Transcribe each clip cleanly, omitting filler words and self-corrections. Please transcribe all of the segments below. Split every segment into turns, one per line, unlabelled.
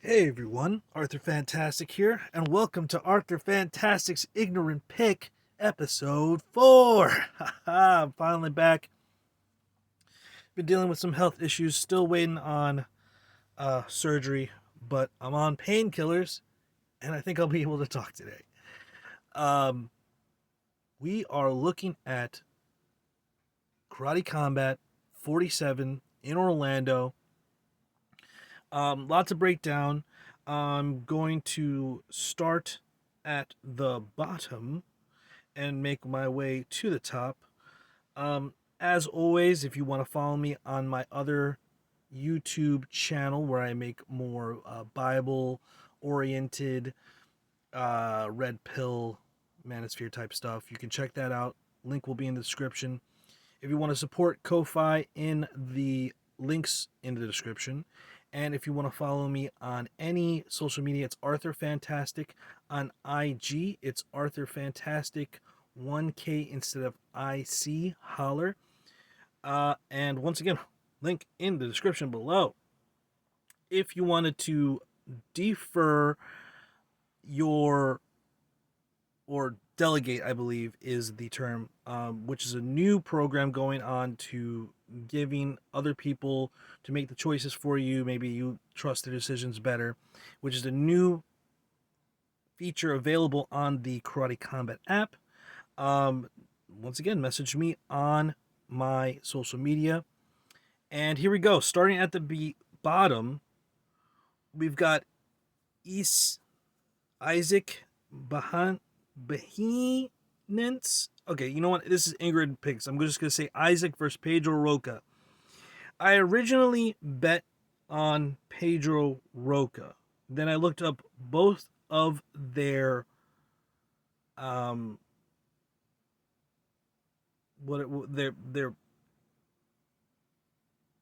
Hey everyone, Arthur Fantastic here, and welcome to Arthur Fantastic's Ignorant Pick, episode 4. I'm finally back. Been dealing with some health issues, still waiting on surgery, but I'm on painkillers, and I think I'll be able to talk today. Um, we are looking at Karate Combat 47 in Orlando. Lot to break down. I'm going to start at the bottom and make my way to the top. As always, if you want to follow me on my other YouTube channel where I make more Bible oriented, red pill, manosphere type stuff, you can check that out. Link will be in the description. If you want to support Ko-Fi, in the links in the description. And if you want to follow me on any social media, it's Arthur Fantastic. On IG, it's Arthur Fantastic 1K instead of IC. Holler. And once again, link in the description below. If you wanted to defer your, or delegate, I believe is the term, which is a new program going on to giving other people to make the choices for you. Maybe you trust their decisions better, which is a new feature available on the Karate Combat app. Once again, message me on my social media. And here we go. Starting at the bottom, we've got Isaac Behinence. Okay, you know what? This is Ingrid picks. I'm just going to say Isaac versus Pedro Roca. I originally bet on Pedro Roca. Then I looked up both of their um their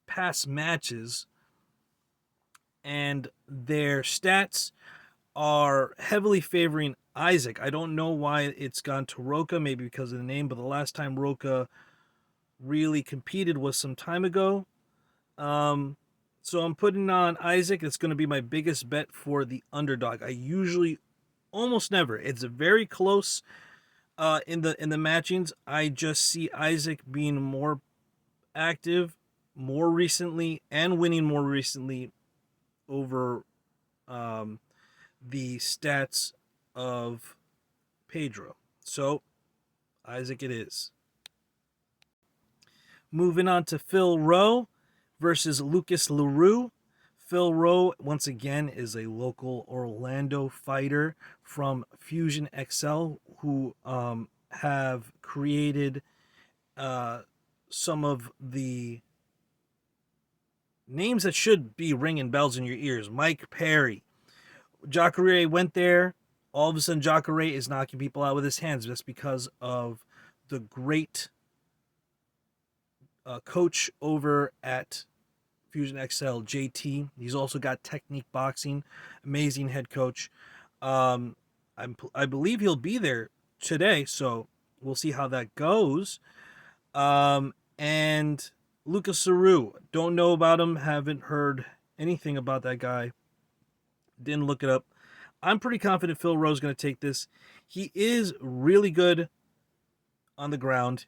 past matches, and their stats are heavily favoring Isaac. I don't know why it's gone to Roca, maybe because of the name, but the last time Roca really competed was some time ago. So I'm putting on Isaac. It's going to be my biggest bet for the underdog. I usually almost never. It's very close in the matchings. I just see Isaac being more active more recently and winning more recently over um, the stats of Pedro. So Isaac it is. Moving on to Phil Rowe versus Lucas LaRue. Phil Rowe, once again, is a local Orlando fighter from Fusion XL who have created some of the names that should be ringing bells in your ears. Mike Perry. Jacare went there. All of a sudden, Jacare is knocking people out with his hands just because of the great coach over at Fusion XL, JT. He's also got Technique Boxing, amazing head coach. I believe he'll be there today, so we'll see how that goes. And Lucas Saru, don't know about him, haven't heard anything about that guy, didn't look it up. I'm pretty confident Phil Rowe's going to take this. He is really good on the ground.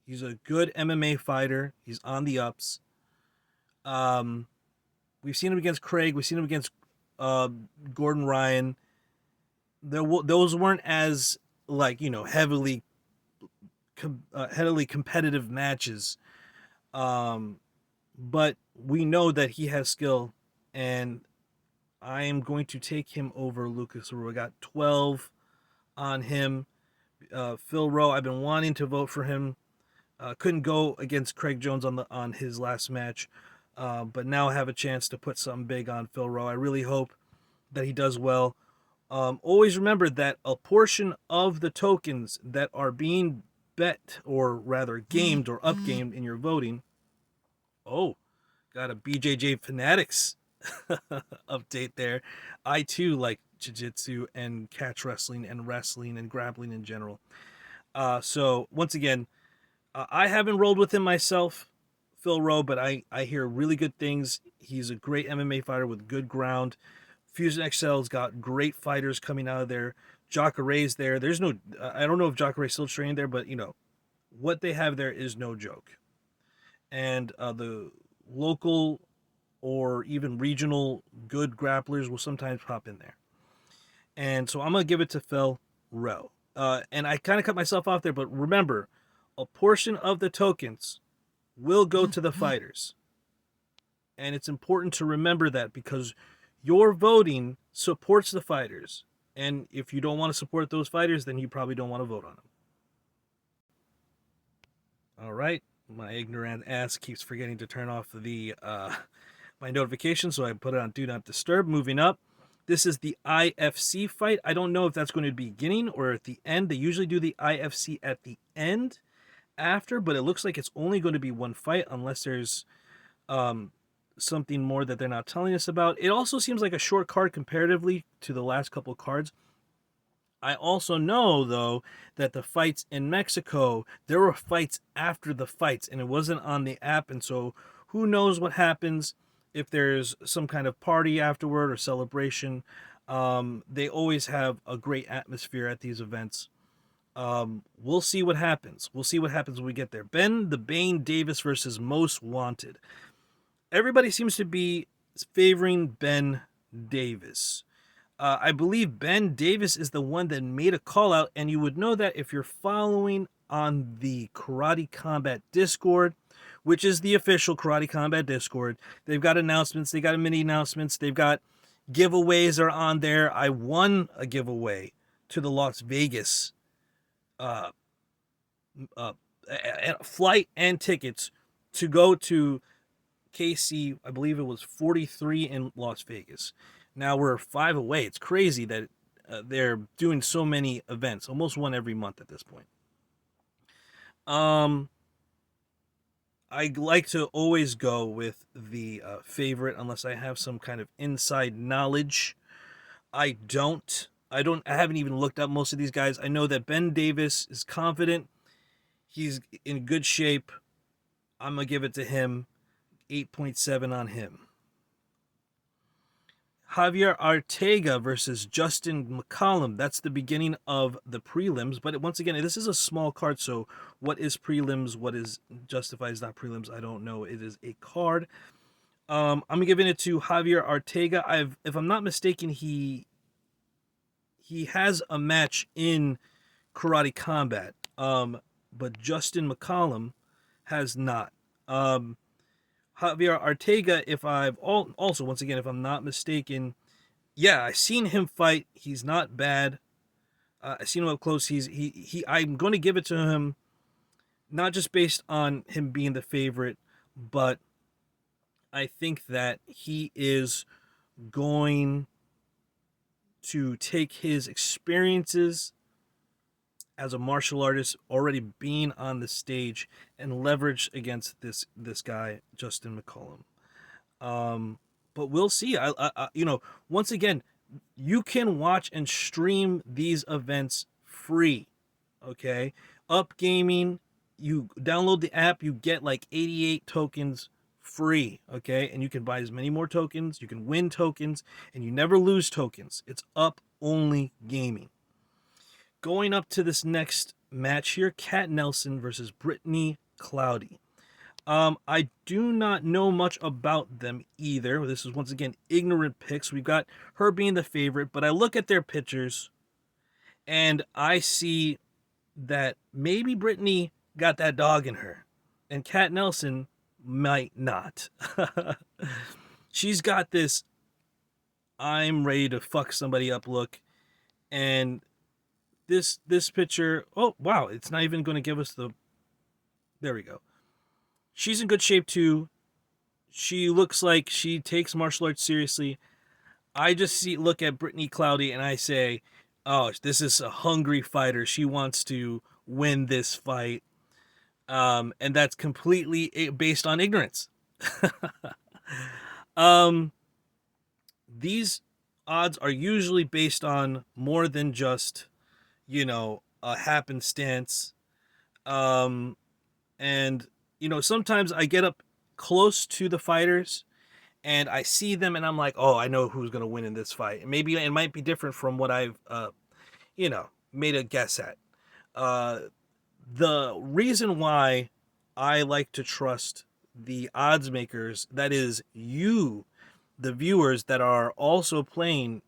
He's a good MMA fighter. He's on the ups. Um, we've seen him against Craig. We've seen him against uh, Gordon Ryan. Those weren't as heavily competitive matches. Um, but we know that he has skill, and I am going to take him over Lucas Rowe. I got 12 on him. Phil Rowe, I've been wanting to vote for him. Couldn't go against Craig Jones on his last match, but now I have a chance to put something big on Phil Rowe. I really hope that he does well. Always remember that a portion of the tokens that are being bet, or rather gamed or upgamed in your voting. Oh, got a BJJ Fanatics update there. I too like jiu-jitsu and catch wrestling and grappling in general. So once again, I haven't rolled with him myself. Phil Rowe, but I hear really good things. He's a great MMA fighter with good ground. Fusion XL's got great fighters coming out of there. Jacare's there. There's no, I don't know if Jacare's still trained there, but what they have there is no joke. And the local or even regional good grapplers will sometimes pop in there. And so I'm going to give it to Phil Rowe. And I kind of cut myself off there, but remember, a portion of the tokens will go to the fighters. And it's important to remember that because your voting supports the fighters. And if you don't want to support those fighters, then you probably don't want to vote on them. All right. My ignorant ass keeps forgetting to turn off the my notification, so I put it on Do Not Disturb. Moving up. This is the IFC fight. I don't know if that's going to be beginning or at the end. They usually do the IFC at the end after, but it looks like it's only going to be one fight unless there's something more that they're not telling us about. It also seems like a short card comparatively to the last couple of cards. I also know, though, that the fights in Mexico, there were fights after the fights, and it wasn't on the app, and so who knows what happens if there's some kind of party afterward or celebration. They always have a great atmosphere at these events. We'll see what happens. We'll see what happens when we get there. Ben the Bane Davis versus Most Wanted. Everybody seems to be favoring Ben Davis. I believe Ben Davis is the one that made a call out, and you would know that if you're following on the Karate Combat Discord, which is the official Karate Combat Discord. They've got announcements, they got mini announcements, they've got giveaways are on there. I won a giveaway to the Las Vegas flight and tickets to go to KC, I believe it was 43 in Las Vegas. Now we're 5 away. It's crazy that they're doing so many events, almost one every month at this point. I like to always go with the favorite unless I have some kind of inside knowledge. I haven't even looked up most of these guys. I know that Ben Davis is confident. He's in good shape. I'm going to give it to him. 8.7 on him. Javier Ortega versus Justin McCollum. That's the beginning of the prelims. But once again, this is a small card, so what is prelims, what is justifies not prelims, I don't know. It is a card. I'm giving it to Javier Ortega. If I'm not mistaken, he has a match in Karate Combat. But Justin McCollum has not. Javier Ortega, if I'm not mistaken, yeah, I've seen him fight. He's not bad. I've seen him up close. I'm going to give it to him, not just based on him being the favorite, but I think that he is going to take his experiences as a martial artist, already being on the stage, and leverage against this guy Justin McCollum. But we'll see. Once again, you can watch and stream these events free. Okay, Up Gaming. You download the app, you get like 88 tokens free. Okay, and you can buy as many more tokens. You can win tokens, and you never lose tokens. It's Up Only Gaming. Going up to this next match here, Kat Nelson versus Brittany Cloudy. I do not know much about them either. This is, once again, ignorant picks. We've got her being the favorite, but I look at their pictures, and I see that maybe Brittany got that dog in her, and Kat Nelson might not. She's got this I'm ready to fuck somebody up look, and this picture, oh wow, it's not even going to give us there we go. She's in good shape too. She looks like she takes martial arts seriously. I just look at Brittany Cloudy and I say, oh, this is a hungry fighter. She wants to win this fight. And that's completely based on ignorance. These odds are usually based on more than just a happenstance. And sometimes I get up close to the fighters and I see them and I'm like, oh, I know who's gonna win in this fight. And maybe it might be different from what I've made a guess at. Uh, the reason why I like to trust the odds makers, that is you, the viewers that are also playing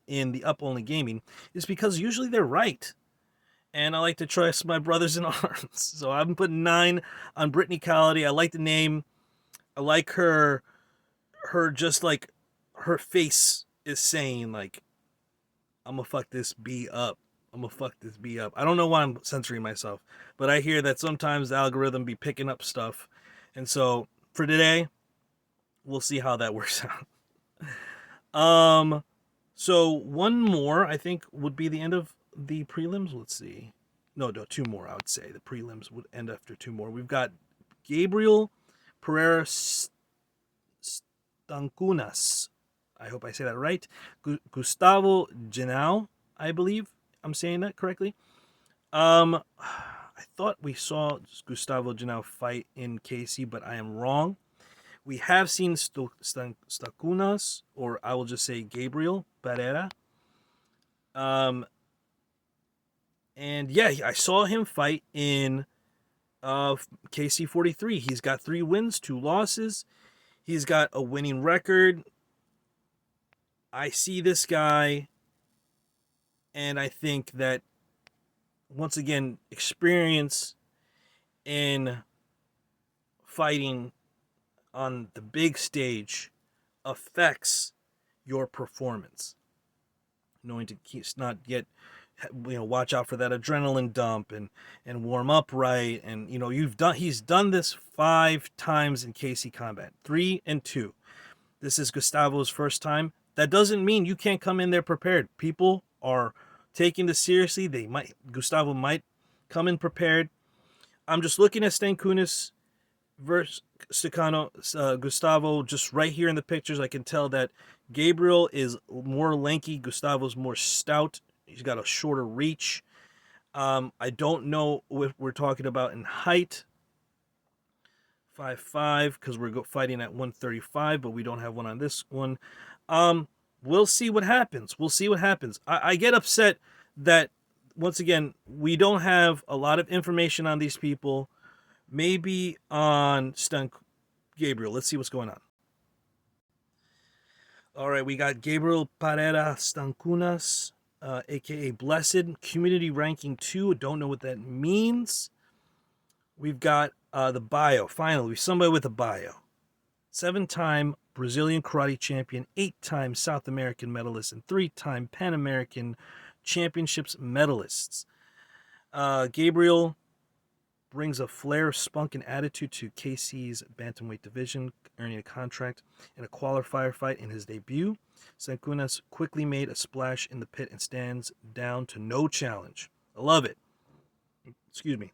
in the Up Only Gaming, is because usually they're right. And I like to trust my brothers in arms. So I'm putting 9 on Brittany Callity. I like the name. I like her just like her face is saying like, I'm gonna fuck this B up. I'm gonna fuck this B up. I don't know why I'm censoring myself, but I hear that sometimes the algorithm be picking up stuff. And so for today, we'll see how that works out. So one more I think would be the end of the prelims. Let's see. No, 2 more, I would say. The prelims would end after 2 more. We've got Gabriel Pereira Stancunas. I hope I say that right. Gustavo Genao, I believe I'm saying that correctly. I thought we saw Gustavo Genao fight in KC, but I am wrong. We have seen Stacunas, or I will just say Gabriel Pereira. And yeah, I saw him fight in KC 43. He's got 3 wins, 2 losses. He's got a winning record. I see this guy, and I think that, once again, experience in fighting on the big stage affects your performance. Knowing to not get, watch out for that adrenaline dump and warm up right. And, he's done this 5 times in KC Combat, 3 and 2. This is Gustavo's first time. That doesn't mean you can't come in there prepared. People are taking this seriously. Gustavo might come in prepared. I'm just looking at Stancunas versus Gustavo just right here in the pictures. I can tell that Gabriel is more lanky. Gustavo's more stout. He's got a shorter reach. I don't know what we're talking about in height. 5'5", because we're fighting at 135, but we don't have one on this one. We'll see what happens. I get upset that, once again, we don't have a lot of information on these people. Maybe on Gabriel. Let's see what's going on. All right, we got Gabriel Pereira Stancunas, a.k.a. Blessed, community ranking 2. Don't know what that means. We've got the bio. Finally, somebody with a bio. 7-time Brazilian karate champion, 8-time South American medalist, and 3-time Pan American Championships medalists. Gabriel brings a flair, spunk, and attitude to KC's bantamweight division, earning a contract in a qualifier fight in his debut. Stancunas quickly made a splash in the pit and stands down to no challenge. I love it. Excuse me.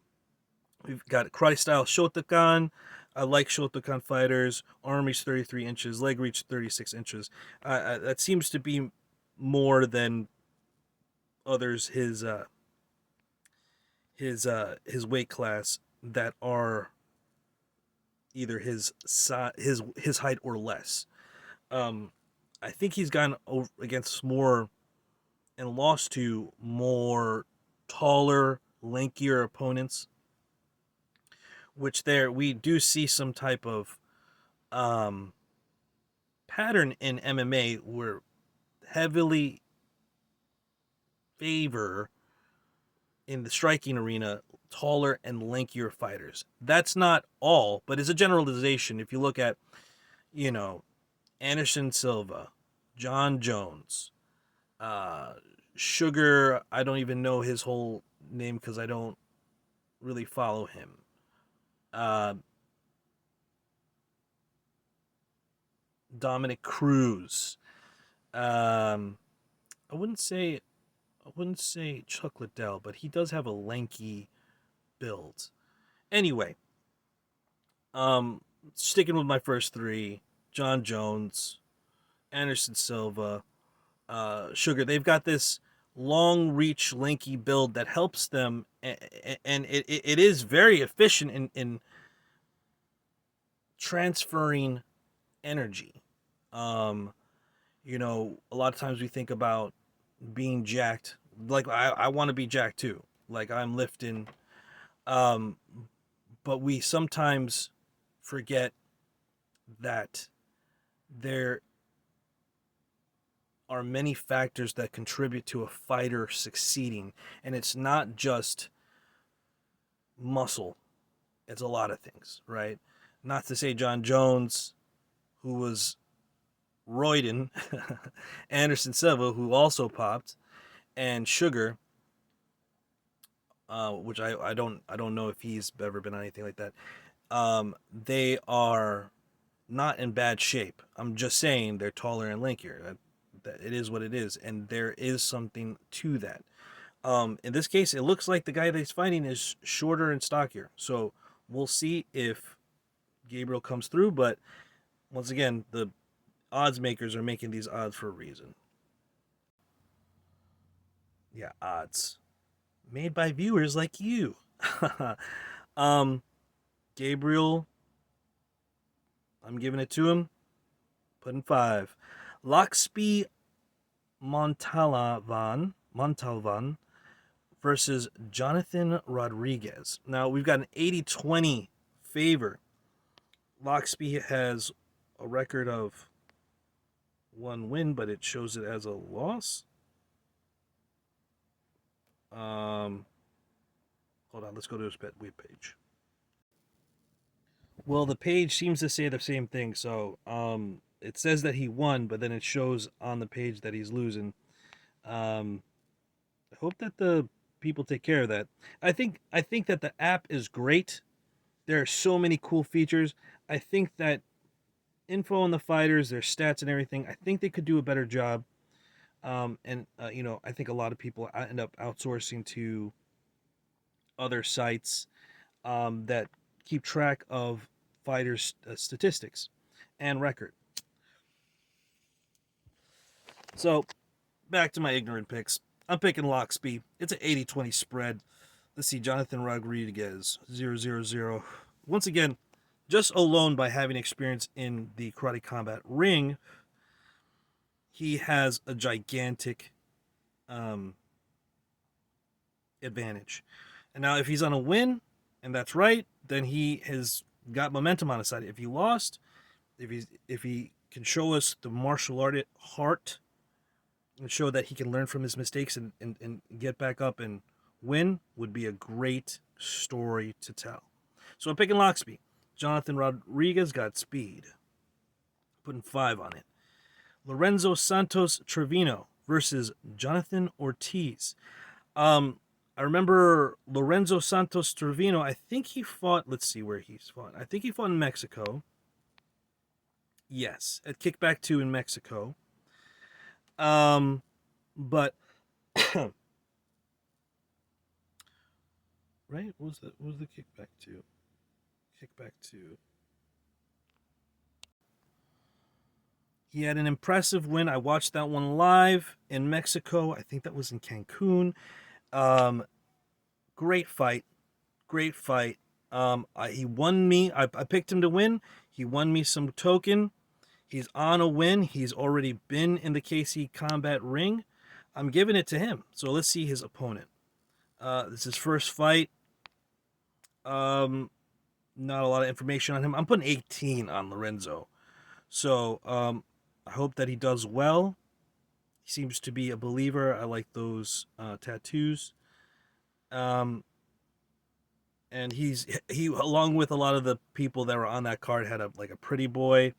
We've got karate-style Shotokan. I like Shotokan fighters. Arm reach 33 inches, leg reach 36 inches. That seems to be more than others his weight class that are either his height or less. I think he's gone against more and lost to more taller, lankier opponents, which there we do see some type of pattern in MMA where heavily favor in the striking arena taller and lankier fighters. That's not all, but it's a generalization. If you look at, Anderson Silva, John Jones, Sugar, I don't even know his whole name because I don't really follow him. Dominic Cruz. I wouldn't say Chuck Liddell, but he does have a lanky build. Anyway, sticking with my first 3, John Jones, Anderson Silva, Sugar. They've got this long reach, lanky build that helps them, and it is very efficient in transferring energy. Um, a lot of times we think about being jacked. Like I want to be jacked too. Like I'm lifting. Um, but we sometimes forget that there are many factors that contribute to a fighter succeeding, and it's not just muscle. It's a lot of things, right? Not to say John Jones, who was roiding, Anderson Silva, who also popped, and Sugar, which I don't know if he's ever been on anything like that. They are not in bad shape. I'm just saying they're taller and lankier. That it is what it is, and there is something to that. In this case, it looks like the guy that he's fighting is shorter and stockier. So we'll see if Gabriel comes through. But once again, the odds makers are making these odds for a reason. Yeah, odds made by viewers like you. um, Gabriel, I'm giving it to him. Putting 5. Loxby Montalvan versus Jonathan Rodriguez. Now we've got an 80-20 favor. Loxby has a record of 1 win, but it shows it as a loss. Hold on, let's go to his web page. Well, the page seems to say the same thing. So, it says that he won, but then it shows on the page that he's losing. I hope that the people take care of that. I think that the app is great. There are so many cool features. I think that info on the fighters, their stats and everything, I think they could do a better job. I think a lot of people end up outsourcing to other sites that keep track of fighters' statistics and record. So back to my ignorant picks. I'm picking Loxby. It's an 80-20 spread. Let's see, Jonathan Rodriguez, 0-0-0. Once again, just alone by having experience in the karate combat ring, he has a gigantic advantage. And now, if he's on a win, and that's right, then he has got momentum on his side. If he lost, if he can show us the martial art heart and show that he can learn from his mistakes and get back up and win, would be a great story to tell. So I'm picking Loxby. Jonathan Rodriguez got speed. Putting 5 on it. Lorenzo Santos Trevino versus Jonathan Ortiz. I remember Lorenzo Santos Trevino. I think he fought. Let's see where he's fought. I think he fought in Mexico. Yes, at Kickback 2 in Mexico. But right? What was the Kickback 2? Kickback 2. He had an impressive win. I watched that one live in Mexico. I think that was in Cancun. Great fight. Great fight. He won me. I picked him to win. He won me some token. He's on a win. He's already been in the KC Combat Ring. I'm giving it to him. So let's see his opponent. This is his first fight. Not a lot of information on him. I'm putting 18 on Lorenzo. So I hope that he does well. He seems to be a believer. I like those tattoos. And he along with a lot of the people that were on that card had a pretty boy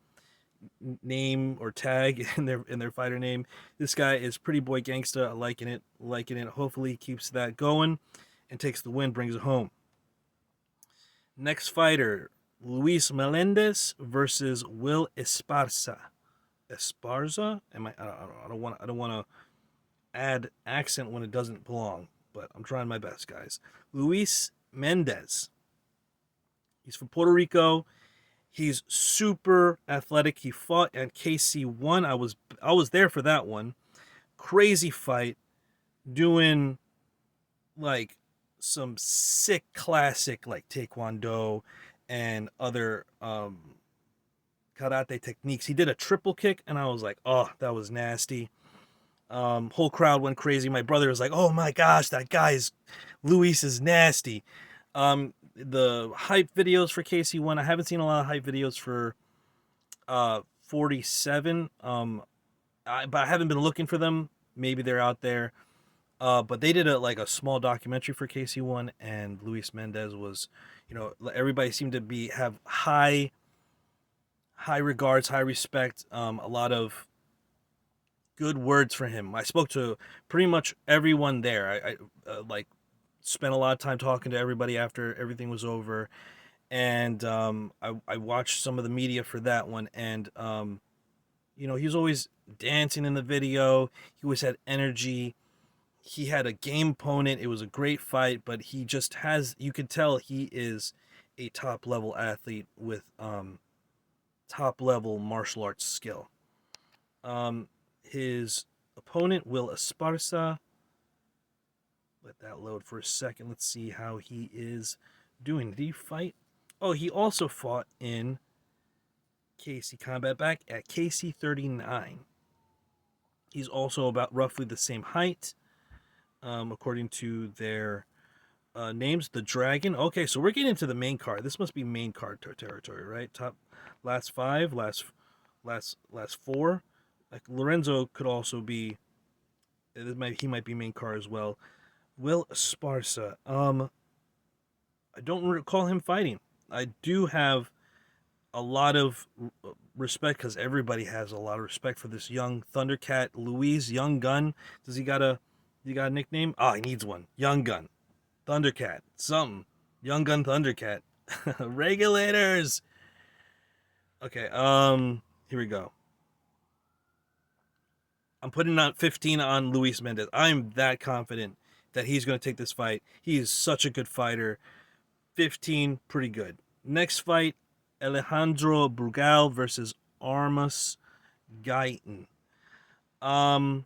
name or tag in their fighter name. This guy is Pretty Boy Gangsta. Liking it. Hopefully he keeps that going and takes the win, brings it home. Next fighter, Luis Melendez versus Will Esparza. Esparza? I don't want to add accent when it doesn't belong, but I'm trying my best, guys. Luis Mendez. He's from Puerto Rico. He's super athletic. He fought at KC1. I was there for that one. Crazy fight. Doing like some sick classic like Taekwondo and other karate techniques. He did a triple kick, and I was like, oh, that was nasty. Whole crowd went crazy. My brother was like, oh my gosh, that guy's Luis is nasty. The hype videos for KC1, I haven't seen a lot of hype videos for 47. But I haven't been looking for them. Maybe they're out there. But they did a small documentary for KC1, and Luis Mendez was, everybody seemed to have high regards, high respect, a lot of good words for him. I spoke to pretty much everyone there. I spent a lot of time talking to everybody after everything was over, and I watched some of the media for that one, and he was always dancing in the video. He always had energy. He had a game opponent. It was a great fight, but he just you could tell he is a top level athlete with top level martial arts skill. His opponent, Will Esparza. Let that load for a second. Let's see how he is doing. Did he fight? Oh, he also fought in KC Combat back at KC 39. He's also about roughly the same height, according to their names. The Dragon. Okay, so we're getting into the main card. This must be main card territory, right? Last five, last four. Like Lorenzo could also be. He might be main card as well. Will Esparza. I don't recall him fighting. I do have a lot of respect because everybody has a lot of respect for this young Thundercat, Luis Young Gun. Does he got a nickname? Oh, he needs one. Young Gun, Thundercat, something. Young Gun Thundercat. Regulators. Okay. Here we go. I'm putting on 15 on Luis Mendez. I'm that confident that he's going to take this fight. He is such a good fighter. 15, pretty good. Next fight, Alejandro Brugal versus Armas Guyton. I'm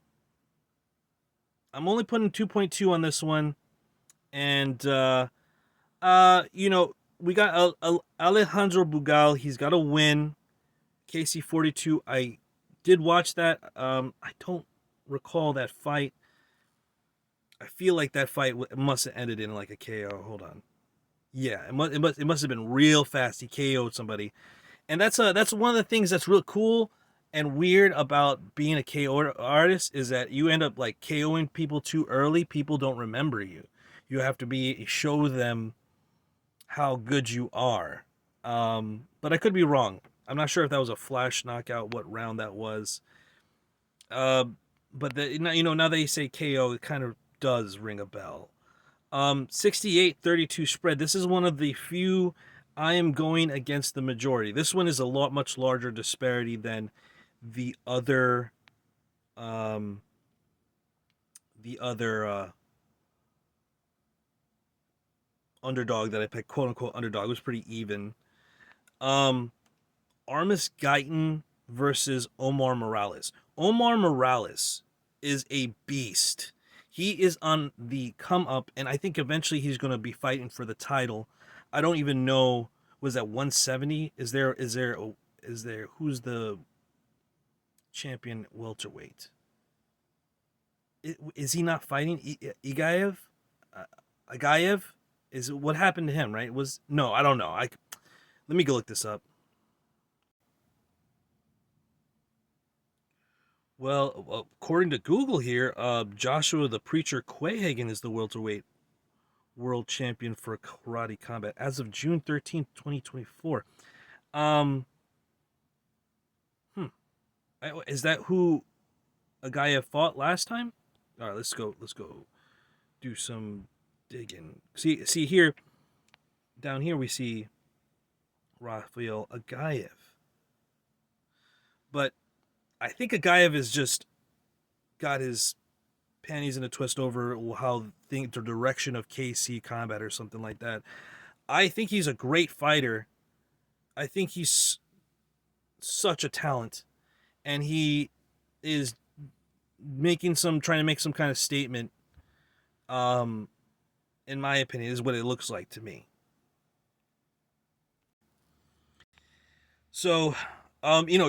only putting 2.2 on this one. And, we got Alejandro Brugal. He's got a win. KC 42. I did watch that. I don't recall that fight. I feel like that fight must have ended in like a KO. Hold on. Yeah, it must have been real fast. He KO'd somebody, and that's one of the things that's real cool and weird about being a KO artist is that you end up like KOing people too early. People don't remember you. You have to show them how good you are. But I could be wrong. I'm not sure if that was a flash knockout, what round that was. But now that you say KO, it kind of does ring a bell. 68-32 spread. This is one of the few I am going against the majority. This one is a much larger disparity than the other underdog that I picked, quote unquote underdog. It was pretty even. Armas Guyton versus Omar Morales. Omar Morales is a beast. He is on the come up, and I think eventually he's going to be fighting for the title. I don't even know. Was that 170? Is there who's the champion welterweight? Is he not fighting Igaev? Agaev? Is what happened to him? Right? No, I don't know. Let me go look this up. Well, according to Google here, Joshua the Preacher Quayhagen is the welterweight world champion for karate combat as of June 13th, 2024. Is that who Agaev fought last time? All right, let's go do some digging. See here, down here we see Rafael Agaev. But I think Agaev has just got his panties in a twist over the direction of KC combat or something like that. I think he's a great fighter. I think he's such a talent, and he is trying to make some kind of statement. In my opinion, is what it looks like to me. So,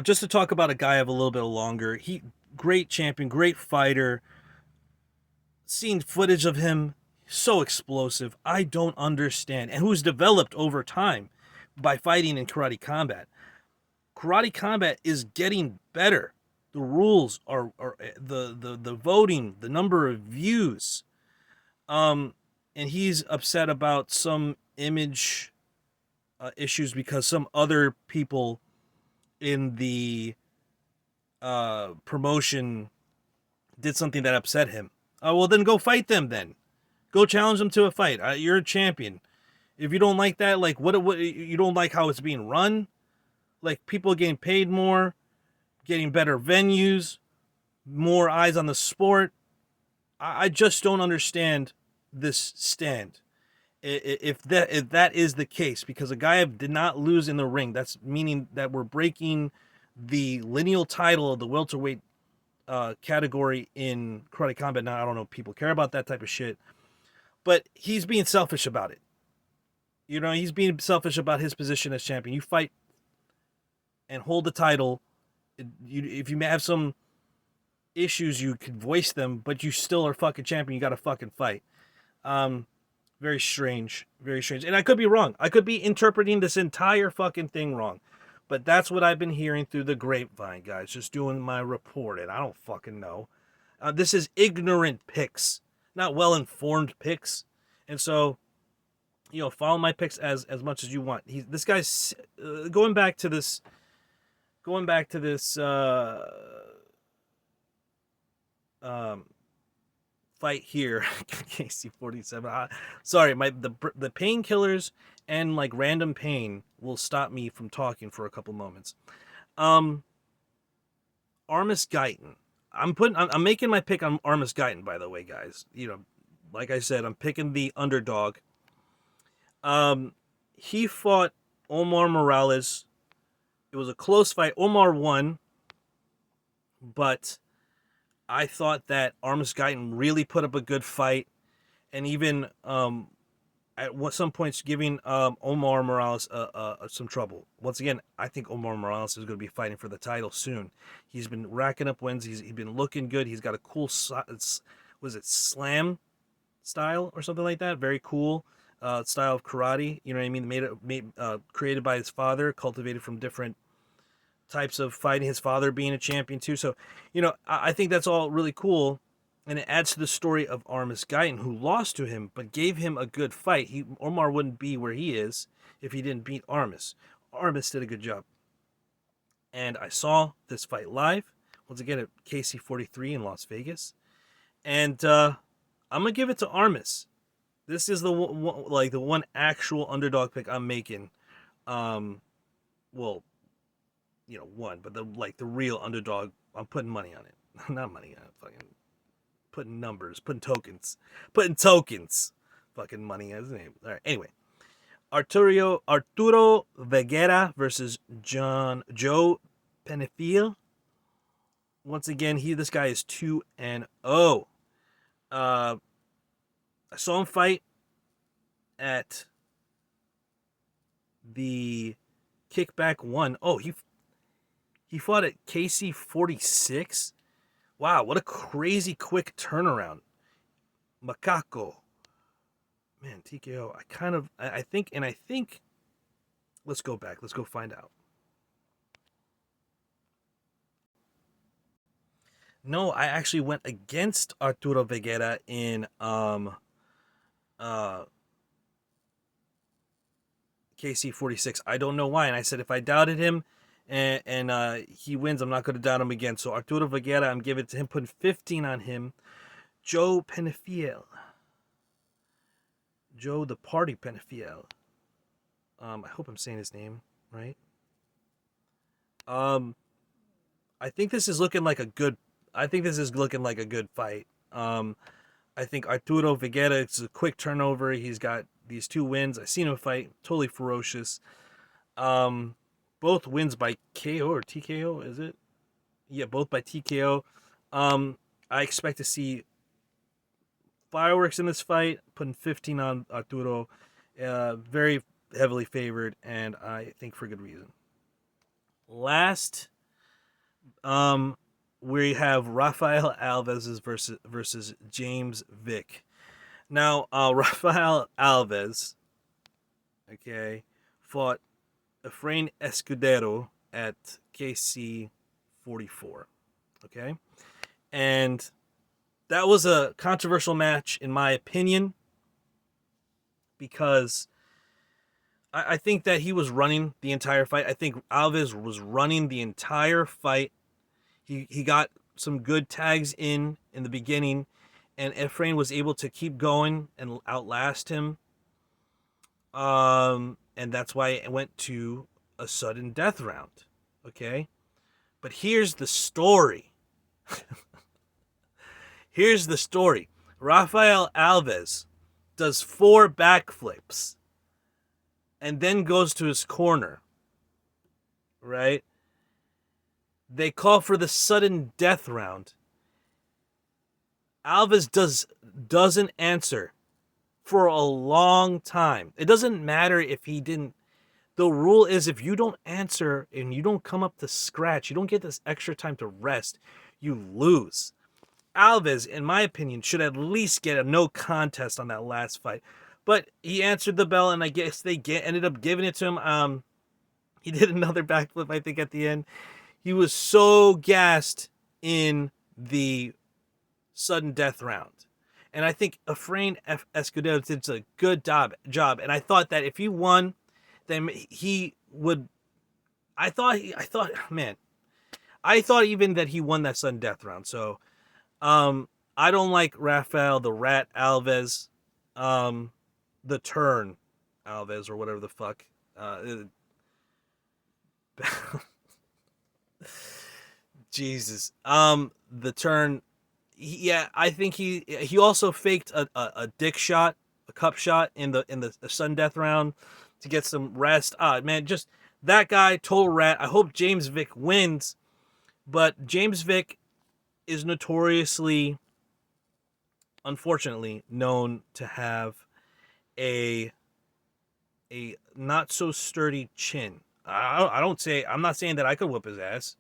Just to talk about a guy I have a little bit longer. He great champion, great fighter. Seen footage of him, so explosive. I don't understand, and who's developed over time by fighting in karate combat. Karate combat is getting better. The rules are the voting, the number of views. And he's upset about some image issues because some other people in the promotion did something that upset him. Oh, well, then go fight them then. Go challenge them to a fight. You're a champion. If you don't like that, like what you don't like how it's being run, like people getting paid more, getting better venues, more eyes on the sport. I just don't understand this stand. If that is the case, because a guy did not lose in the ring, that's meaning that we're breaking the lineal title of the welterweight category in karate combat. Now I don't know if people care about that type of shit, but he's being selfish about it. He's being selfish about his position as champion. You fight and hold the title. If you have some issues, you can voice them, but you still are fucking champion. You got to fucking fight. Very strange, very strange. And I could be wrong. I could be interpreting this entire fucking thing wrong. But that's what I've been hearing through the grapevine, guys. Just doing my reporting. I don't fucking know. This is ignorant picks, not well-informed picks. And so, follow my picks as much as you want. This guy's going back to this. Fight here, KC47. Sorry, the painkillers and like random pain will stop me from talking for a couple moments. Armis Guyton. I'm making my pick on Armis Guyton, by the way, guys. Like I said, I'm picking the underdog. He fought Omar Morales. It was a close fight. Omar won, but I thought that Armis Guyton really put up a good fight, and even at some points giving Omar Morales some trouble. Once again, I think Omar Morales is going to be fighting for the title soon. He's been racking up wins. He's been looking good. He's got a cool, was it slam style or something like that? Very cool style of karate. You know what I mean? Created by his father, cultivated from different types of fighting, his father being a champion too. So, I think that's all really cool, and it adds to the story of Armis Guyton, who lost to him but gave him a good fight. Omar wouldn't be where he is if he didn't beat Armis. Armis did a good job, and I saw this fight live once again at KC43 in Las Vegas, and I'm gonna give it to Armis. This is the one actual underdog pick I'm making. Well, one, but the real underdog, I'm putting money on it. Not money on it, fucking putting numbers, putting tokens. Fucking money on his name. All right, anyway. Arturo Vegeta versus Joe Penefiel. Once again, this guy is 2-0. I saw him fight at the Kickback 1. Oh, he fought at KC46. Wow, what a crazy quick turnaround. Macaco. Man, TKO. I think, let's go back. Let's go find out. No, I actually went against Arturo Vegeta in KC46. I don't know why. And I said if I doubted him and he wins, I'm not going to doubt him again. So Arturo Vegeta, I'm giving it to him, putting 15 on him. Joe Penefiel. Joe the Party Penefiel. I hope I'm saying his name right. I think this is looking like a good fight. I think Arturo Vegeta, it's a quick turnover. He's got these 2 wins. I've seen him fight, totally ferocious. Both wins by KO or TKO, is it? Yeah, both by TKO. I expect to see fireworks in this fight, putting 15 on Arturo. Very heavily favored, and I think for good reason. Last, we have Rafael Alves versus James Vick. Now, Rafael Alves, okay, fought Efrain Escudero at KC 44. Okay, and that was a controversial match in my opinion because I think that he was running the entire fight. I think Alves was running the entire fight. He got some good tags in the beginning, and Efrain was able to keep going and outlast him. And that's why it went to a sudden death round. Okay, but here's the story. Here's the story. Rafael Alves does 4 backflips and then goes to his corner. Right? They call for the sudden death round. Alves doesn't answer for a long time. It doesn't matter if he didn't. The rule is if you don't answer and you don't come up to scratch, you don't get this extra time to rest, you lose. Alves, in my opinion, should at least get a no contest on that last fight. But he answered the bell, and I guess they ended up giving it to him. He did another backflip, I think, at the end. He was so gassed in the sudden death round. And I think Efrain Escudero did a good job. And I thought that if he won, then he would. I thought even that he won that sudden death round. So, I don't like Rafael the Rat Alves, the Turn Alves or whatever the fuck. Jesus. The Turn. Yeah, I think he also faked a dick shot, a cup shot in the sudden death round to get some rest. Man, just that guy, total rat. I hope James Vick wins, but James Vick is notoriously, unfortunately, known to have a not so sturdy chin. I'm not saying that I could whoop his ass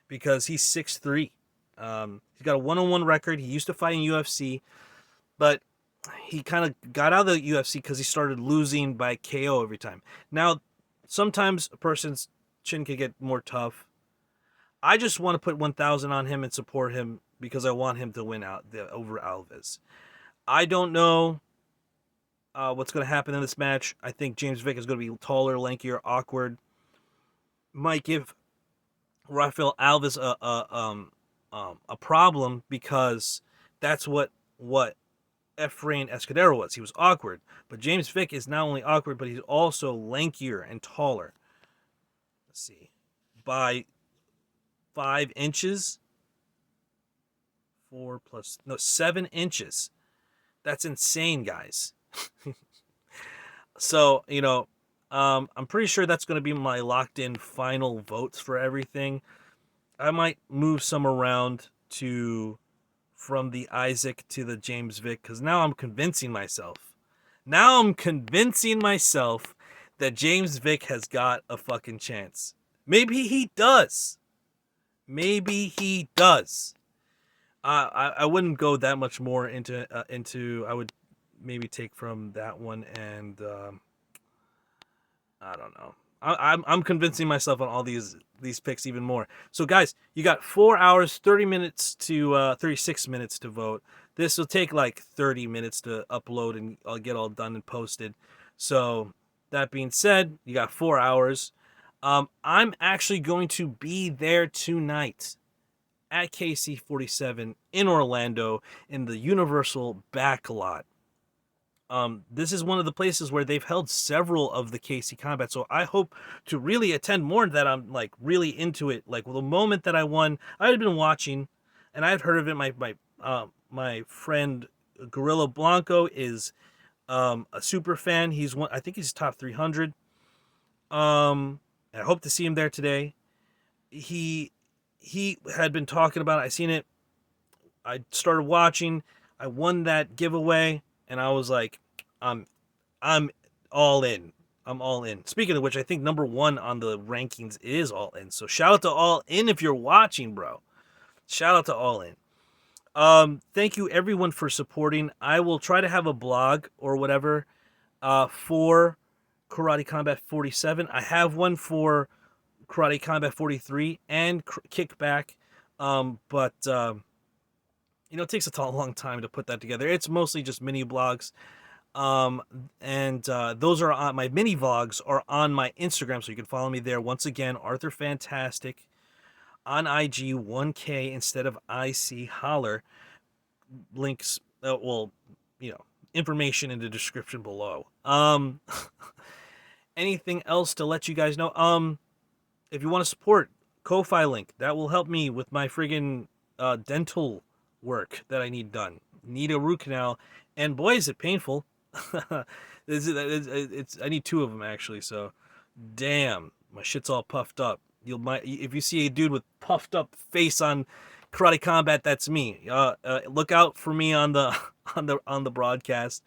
because he's 6'3". He's got a 1-on-1 record. He used to fight in UFC, but he kind of got out of the UFC because he started losing by KO every time. Now, sometimes a person's chin can get more tough. I just want to put 1,000 on him and support him because I want him to win out over Alves. I don't know what's going to happen in this match. I think James Vick is going to be taller, lankier, awkward. Might give Rafael Alves a problem because that's what Efrain Escudero was. He was awkward. But James Vick is not only awkward, but he's also lankier and taller. Let's see. By 5 inches. 7 inches. That's insane, guys. So, I'm pretty sure that's going to be my locked-in final votes for everything. I might move some around from the Isaac to the James Vick because now I'm convincing myself. That James Vick has got a fucking chance. Maybe he does. I wouldn't go that much more into. I would maybe take from that one and I don't know. I'm convincing myself on all these picks even more. So guys, you got 4 hours, 30 minutes to 36 minutes to vote. This will take like 30 minutes to upload and I'll get all done and posted. So that being said, you got 4 hours. I'm actually going to be there tonight at KC 47 in Orlando in the Universal backlot. This is one of the places where they've held several of the KC Combat, so I hope to really attend more that I'm like really into it. Like, well, the moment that I won, I had been watching, and I had heard of it. My friend Gorilla Blanco is a super fan. He's one. I think he's top 300. I hope to see him there today. He had been talking about it. I seen it. I started watching. I won that giveaway. And I was like, I'm all in. I'm all in. Speaking of which, I think number 1 on the rankings is All In. So shout out to All In if you're watching, bro. Shout out to All In. Thank you everyone for supporting. I will try to have a blog or whatever for Karate Combat 47. I have one for Karate Combat 43 and Kickback. But it takes a long time to put that together. It's mostly just mini blogs. And those are on my mini vlogs are on my Instagram, so you can follow me there. Once again, Arthur Fantastic on IG, 1K instead of IC Holler. Links, information in the description below. Anything else to let you guys know? If you want to support, Ko-Fi link that will help me with my friggin' dental work that I need done. Need a root canal, and boy, is it painful. I need 2 of them actually. So, damn, my shit's all puffed up. If you see a dude with puffed up face on Karate Combat, that's me. Look out for me on the on the broadcast.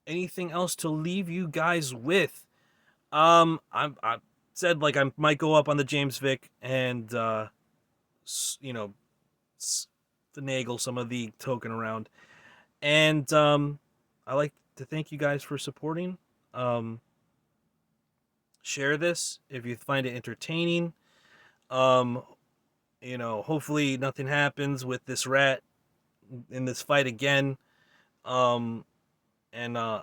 Anything else to leave you guys with? I said like I might go up on the James Vick and finagle some of the token around. And I like to thank you guys for supporting. Share this if you find it entertaining. Hopefully nothing happens with this rat in this fight again. I don't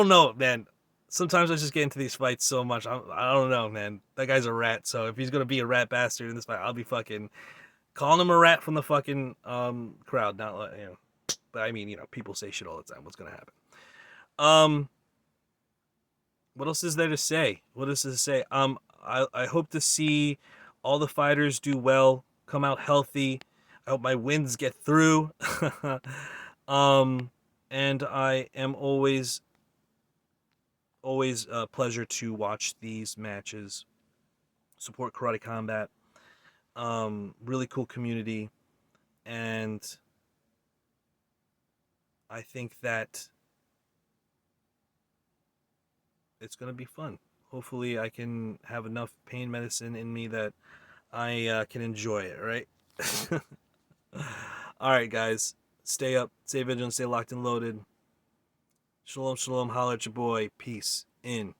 know, man. Sometimes I just get into these fights so much. I don't know, man. That guy's a rat, so if he's gonna be a rat bastard in this fight, I'll be fucking calling him a rat from the fucking crowd. Not but I mean, people say shit all the time. What's gonna happen? What else is there to say? I hope to see all the fighters do well, come out healthy. I hope my wins get through. And I am always a pleasure to watch these matches. Support Karate Combat. Really cool community, and I think that it's gonna be fun. Hopefully, I can have enough pain medicine in me that I can enjoy it. Right. All right, guys. Stay up, stay vigilant, stay locked and loaded. Shalom, shalom. Holla at your boy. Peace in.